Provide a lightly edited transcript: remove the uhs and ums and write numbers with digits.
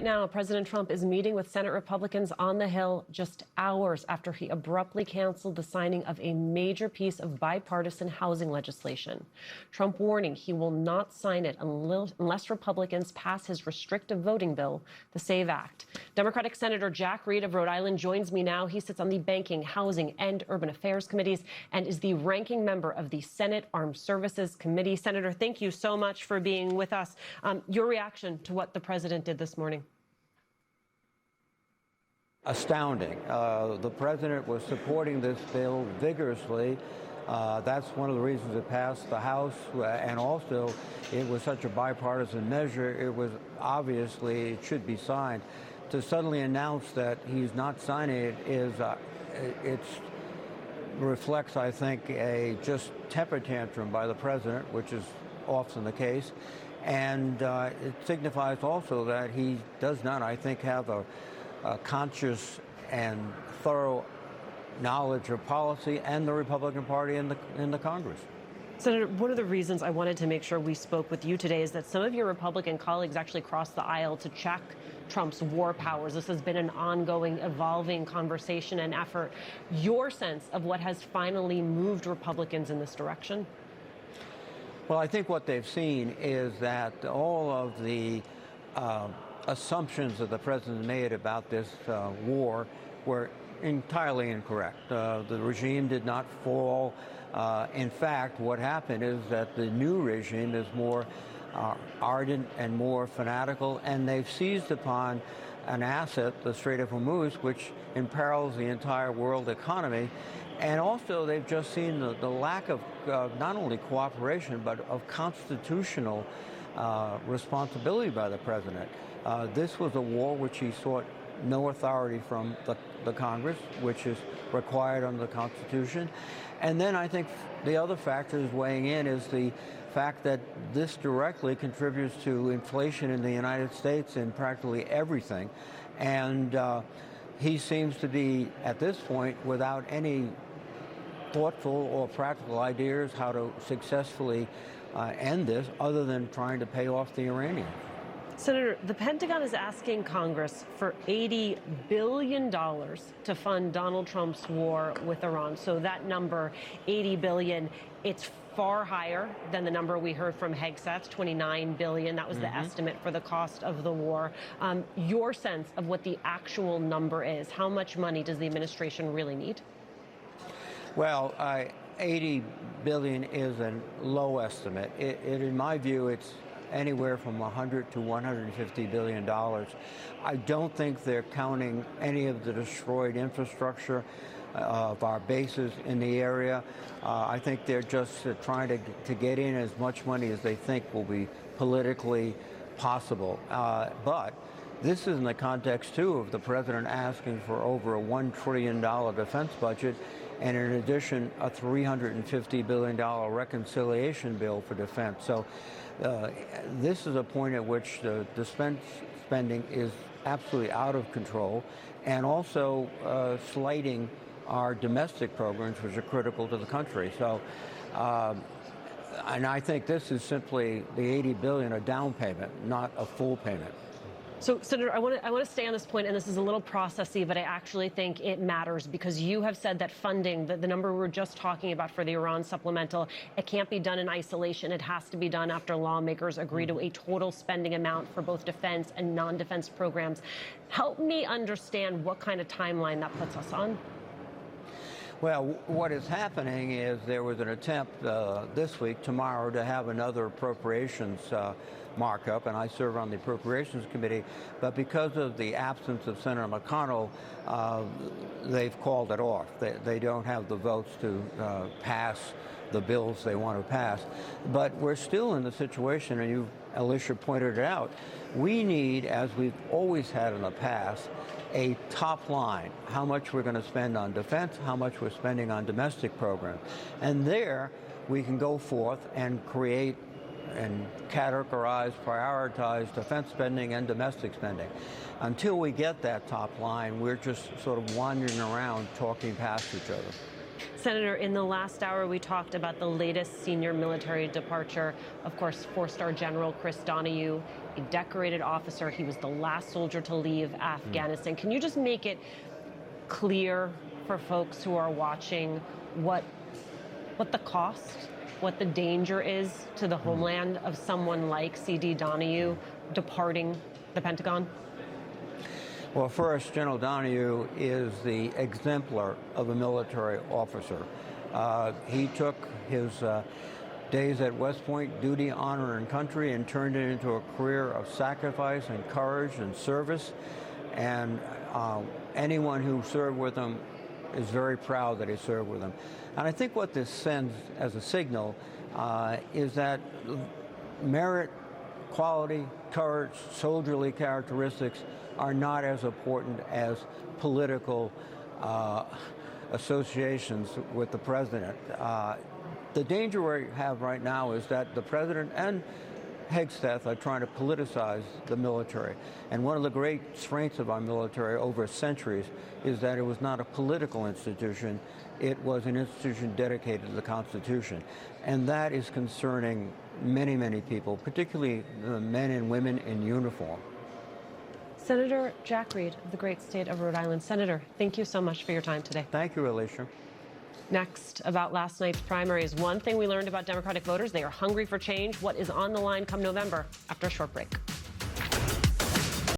Now, President Trump is meeting with Senate Republicans on the Hill just hours after he abruptly canceled the signing of a major piece of bipartisan housing legislation. Trump warning he will not sign it unless Republicans pass his restrictive voting bill, the SAVE Act. Democratic Senator Jack Reed of Rhode Island joins me now. He sits on the Banking, Housing, and Urban Affairs committees and is the ranking member of the Senate Armed Services Committee. Senator, thank you so much for being with us. Your reaction to what the president did this morning? Astounding. The president was supporting this bill vigorously. That's one of the reasons it passed the House, and also it was such a bipartisan measure. It was obviously it should be signed. To suddenly announce that he's not signing it is it reflects, I think, a just temper tantrum by the president, which is often the case, and it signifies also that he does not, I think, have a conscious and thorough knowledge of policy and the Republican Party in the Congress. Senator, one of the reasons I wanted to make sure we spoke with you today is that some of your Republican colleagues actually crossed the aisle to check Trump's war powers. This has been an ongoing, evolving conversation and effort. Your sense of what has finally moved Republicans in this direction? Well, I think what they've seen is that all of the assumptions that the president made about this war were entirely incorrect. The regime did not fall. In fact, what happened is that the new regime is more ardent and more fanatical, and they've seized upon an asset, the Strait of Hormuz, which imperils the entire world economy. And also, they've just seen the lack of not only cooperation, but of constitutional responsibility by the president. This was a war which he sought no authority from the Congress, which is required under the Constitution. And then I think the other factors weighing in is the fact that this directly contributes to inflation in the United States in practically everything. And he seems to be, at this point, without any thoughtful or practical ideas how to successfully end this, other than trying to pay off the Iranians. Senator, the Pentagon is asking Congress for $80 billion to fund Donald Trump's war with Iran. So that number, $80 billion, it's far higher than the number we heard from Hegseth, $29 billion. That was the estimate for the cost of the war. Your sense of what the actual number is, how much money does the administration really need? Well, $80 billion is a low estimate. In my view, it's anywhere from $100 to $150 billion. I don't think they're counting any of the destroyed infrastructure of our bases in the area. I think they're just trying to get in as much money as they think will be politically possible. But this is in the context, too, of the president asking for over a $1 trillion defense budget, and in addition, a $350 billion reconciliation bill for defense. So this is a point at which the defense spending is absolutely out of control, and also slighting our domestic programs, which are critical to the country. So, and I think this is simply the $80 billion a down payment, not a full payment. So, Senator, I want to stay on this point, and this is a little processy, but I actually think it matters because you have said that funding, the number we were just talking about for the Iran supplemental, it can't be done in isolation. It has to be done after lawmakers agree to a total spending amount for both defense and non-defense programs. Help me understand what kind of timeline that puts us on. Well, what is happening is there was an attempt this week, tomorrow, to have another appropriations markup, and I serve on the Appropriations Committee, but because of the absence of Senator McConnell, they've called it off. They don't have the votes to pass the bills they want to pass. But we're still in the situation, and you, Alicia, pointed it out, we need, as we've always had in the past, a top line, how much we're going to spend on defense, how much we're spending on domestic programs. And there we can go forth and create and categorize, prioritize defense spending and domestic spending. Until we get that top line, we're just sort of wandering around talking past each other. Senator, in the last hour, we talked about the latest senior military departure. Of course, four-star General Chris Donahue a decorated officer. He was the last soldier to leave Afghanistan. Can you just make it clear for folks who are watching what the cost, what the danger is to the homeland of someone like C.D. Donahue departing the Pentagon? Well, first, General Donahue is the exemplar of a military officer. He took his days at West Point, duty, honor, and country, and turned it into a career of sacrifice and courage and service. And anyone who served with him is very proud that he served with him. And I think what this sends as a signal is that merit, quality, courage, soldierly characteristics are not as important as political associations with the president. The danger we have right now is that the president and Hegseth are trying to politicize the military. And one of the great strengths of our military over centuries is that it was not a political institution. It was an institution dedicated to the Constitution. And that is concerning many, many people, particularly the men and women in uniform. Senator Jack Reed of the great state of Rhode Island. Senator, thank you so much for your time today. Thank you, Alicia. Next, about last night's primaries. One thing we learned about Democratic voters, they are hungry for change. What is on the line come November after a short break?